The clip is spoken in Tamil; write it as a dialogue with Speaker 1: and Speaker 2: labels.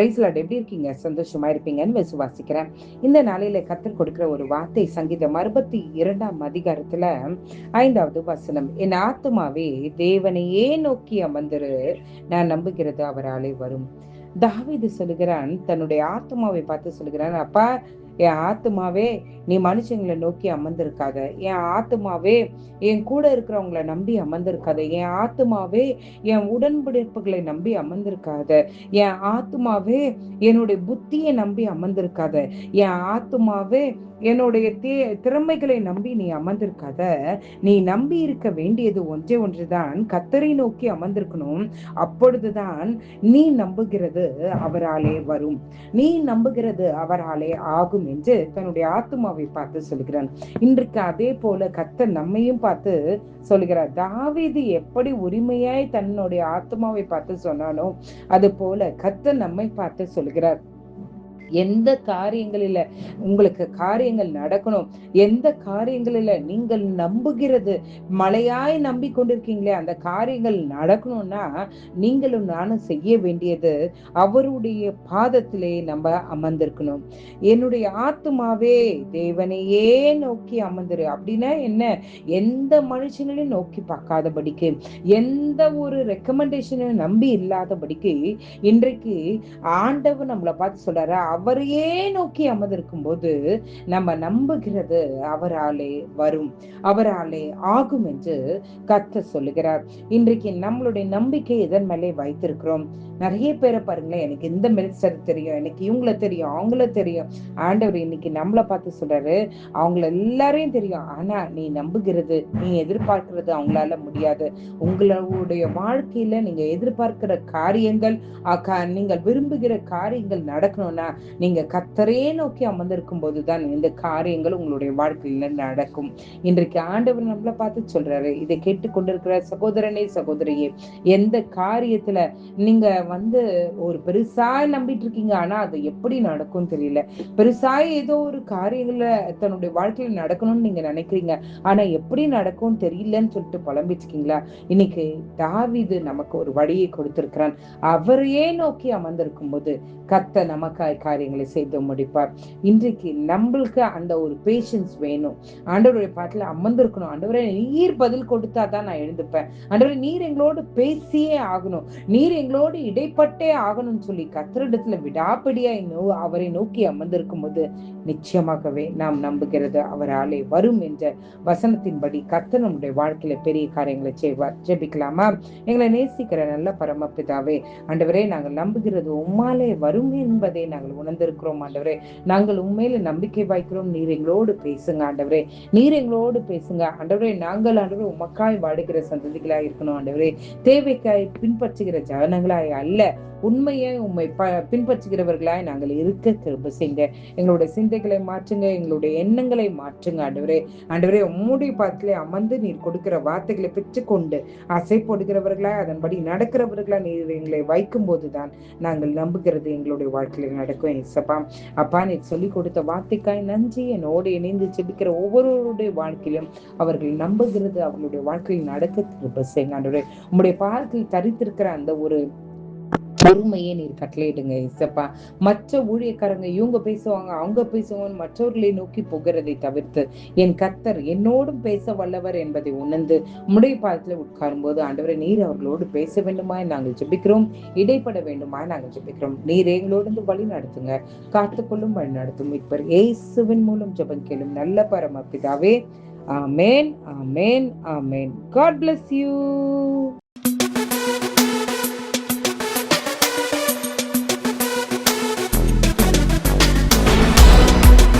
Speaker 1: Price Lord. எப்படி இருக்கீங்க? சந்தோஷமா இருப்பீங்கன்னு விசுவாசிக்கிறேன். இந்த நாளையில கர்த்தர் கொடுக்கிற ஒரு வார்த்தை சங்கீதம் 62 5வது வசனம். என் ஆத்துமாவே தேவனையே நோக்கி அமர்ந்திரு, நான் நம்புகிறது அவராலே வரும். தாவீது சொல்லுகிறான், தன்னுடைய ஆத்துமாவை பார்த்து சொல்லுகிறான், அப்பா என் ஆத்துமாவே நீ மனுஷங்களை நோக்கி அமர்ந்திருக்காத. என் ஆத்துமாவே என் கூட இருக்கிறவங்களை நம்பி அமர்ந்திருக்காத. என் ஆத்துமாவே என் உடன்படிப்புகளை நம்பி அமர்ந்திருக்காத. என் ஆத்துமாவே என்னுடைய புத்தியை நம்பி அமர்ந்திருக்காத. என் ஆத்துமாவே என்னுடைய திறமைகளை நம்பி நீ அமர்ந்திருக்காத. நீ நம்பி இருக்க வேண்டியது ஒன்றே ஒன்றுதான், கர்த்தரை நோக்கி அமர்ந்திருக்கணும். அப்பொழுதுதான் நீ நம்புகிறது அவராலே வரும், நீ நம்புகிறது அவராலே ஆகும் என்று தன்னுடைய ஆத்துமாவை பார்த்து சொல்கிறான். இன்றைக்கு அதே போல கர்த்தர் நம்மையும் பார்த்து சொல்கிறார். தாவீது எப்படி உரிமையாய் தன்னுடைய ஆத்துமாவை பார்த்து சொன்னானோ அது போல கர்த்தர் நம்மை பார்த்து சொல்கிறார். எந்த காரியங்களில உங்களுக்கு காரியங்கள் நடக்கணும், எந்த காரியங்களில நீங்கள் நம்புகிறது மலையாய் நம்பி கொண்டிருக்கீங்களே அந்த காரியங்கள் நடக்கணும்னா நீங்களும் நானும் செய்ய வேண்டியது அவருடைய பாதத்திலே நம்ம அமர்ந்திருக்கணும். என்னுடைய ஆத்துமாவே தேவனையே நோக்கி அமர்ந்துரு அப்படின்னா என்ன? எந்த மனுஷங்களையும் நோக்கி பார்க்காதபடிக்கு, எந்த ஒரு ரெக்கமெண்டேஷனையும் நம்பி இல்லாதபடிக்கு இன்றைக்கு ஆண்டவர் நம்மளை பார்த்து சொல்றாரு, அவரையே நோக்கி அமர்ந்திருக்கும் போது நம்ம நம்புகிறது அவராலே வரும், அவராலே ஆகும் என்று கர்த்தர் சொல்லுகிறார். இன்றைக்கு நம்மளுடைய நம்பிக்கை எதன் மேலே வைத்திருக்கிறோம்? நிறைய பேரை பாருங்களேன், எனக்கு இந்த மினிஸ்டர் தெரியும், எனக்கு இவங்கள தெரியும், அவங்கள தெரியும். ஆண்டவர் இன்னைக்கு நம்மளை பார்த்து சொல்றாரு, அவங்கள எல்லாரையும் தெரியும், ஆனா நீ நம்புகிறது, நீ எதிர்பார்க்கிறது அவங்களால முடியாது. உங்களுடைய வாழ்க்கையில நீங்க எதிர்பார்க்கிற காரியங்கள், நீங்கள் விரும்புகிற காரியங்கள் நடக்கணும்னா நீங்க கர்த்தரே நோக்கி அமர்ந்திருக்கும் போதுதான் இந்த காரியங்கள் உங்களுடைய வாழ்க்கையில நடக்கும். இன்றைக்கு ஆண்டவர் நம்மளை பார்த்து சொல்றாரு, இதை கேட்டுக்கொண்டிருக்கிற சகோதரனே சகோதரியே, எந்த காரியத்துல நீங்க ஒரு பெருசாய் நம்பிட்டு இருக்கீங்க, ஆனா அது எப்படி நடக்கும் தெரியல, பெருசாய் ஏதோ ஒரு காரியங்கள்ல தன்னுடைய வாழ்க்கையில நடக்கணும்னு நீங்க நினைக்கிறீங்க, ஆனா எப்படி நடக்கும் தெரியலன்னு சொல்லிட்டு புலம்பிட்டு இருக்கீங்களா? இன்னைக்கு தாவீது நமக்கு ஒரு வழியை கொடுத்திருக்கிறான். அவரையே நோக்கி அமர்ந்திருக்கும் போது கர்த்தர் நமக்காய் காரியங்களை செய்து முடிப்பார். இன்றைக்கு நம்மளுக்கு அந்த ஒரு பேஷன்ஸ் வேணும். ஆண்டவருடைய பாட்டுல அமர்ந்திருக்கணும். ஆண்டவரே நீர் பதில் கொடுத்தாதான் நான் எழுந்துப்பேன், ஆண்டவரே நீர் எங்களோடு பேசியே ஆகணும், நீர் எங்களோடு இடைப்பட்டே ஆகணும்னு சொல்லி கர்த்தரிடத்துல விடாப்பிடியா அவரை நோக்கி அமர்ந்திருக்கும் போது நிச்சயமாகவே நாம் நம்புகிறது அவராலே வரும் என்ற வசனத்தின்படி கர்த்தர் நம்முடைய வாழ்க்கையில பெரிய காரியங்களை செய்வார். ஜெபிக்கலாமா? எங்களை நேசிக்கிற நல்ல பரமபிதாவே, ஆண்டவரே நாங்கள் நம்புகிறது உம்மாலே வரும் என்பதை நாங்கள் உணர்ந்திருக்கிறோம். ஆண்டவரே நாங்கள் உண்மையில நம்பிக்கை வைக்கிறோம். நீர் எங்களோடு பேசுங்க ஆண்டவரே, நீர் எங்களோடு பேசுங்க ஆண்டவரே. நாங்கள் ஆண்டவரே உமக்காய் வாடுகிற சந்ததிகளாய் இருக்கணும் ஆண்டவரே, தேவைக்காய் பின்பற்றுகிற ஜனங்களாய் அல்ல, உண்மையை உண்மை பின்பற்றுகிறவர்களாய் நாங்கள் இருக்க கிருபை செய்யுங்க. எங்களுடைய சிந்தைகளை மாற்றுங்க, எங்களுடைய எண்ணங்களை மாற்றுங்க ஆண்டவரே. ஆண்டவரே உம்முடைய பாதத்திலே அமர்ந்து நீர் கொடுக்கிற வார்த்தைகளை பெற்றுக்கொண்டு அசை போடுகிறவர்களாய் அதன்படி நடக்கிறவர்களா நீர் எங்களை வைக்கும் போதுதான் நாங்கள் நம்புகிறது எங்களுடைய வாழ்க்கையில நடக்கும். ஏசப்பா அப்பா, நீர் சொல்லி கொடுத்த வார்த்தைக்காய் நன்றி. என்னோடு இணைந்து ஜெபிக்கிற ஒவ்வொருவருடைய வாழ்க்கையிலும் அவர்கள் நம்புகிறது அவர்களுடைய வாழ்க்கையில் நடக்க கிருபை செய்யுங்க ஆண்டவரே. உம்முடைய பாதத்தில் தரித்திருக்கிற அந்த ஒரு பொறுமையே நீர் கட்டளையிடுங்க இசப்பா. மற்ற ஊழியக்காரங்க இவங்க பேசுவாங்க அவங்க பேசுவாங்க மற்றவர்களை நோக்கி போகிறதை தவிர்த்து என் கர்த்தர் என்னோடும் பேச வல்லவர் என்பதை உணர்ந்து உம்முடைய பாதத்துல உட்காரும் போது ஆண்டவரை நீர் அவர்களோடு பேச வேண்டுமாய் நாங்கள் ஜெபிக்கிறோம், இடைப்பட வேண்டுமாய் நாங்கள் ஜெபிக்கிறோம். நீர் எங்களோடு வழி நடத்துங்க, காத்துக்கொள்ளும் வழி நடத்தும். இப்ப இயேசுவின் மூலம் ஜெபம் கேளும் நல்ல பரமபிதாவே. ஆமேன், ஆமேன், ஆமேன். God bless you.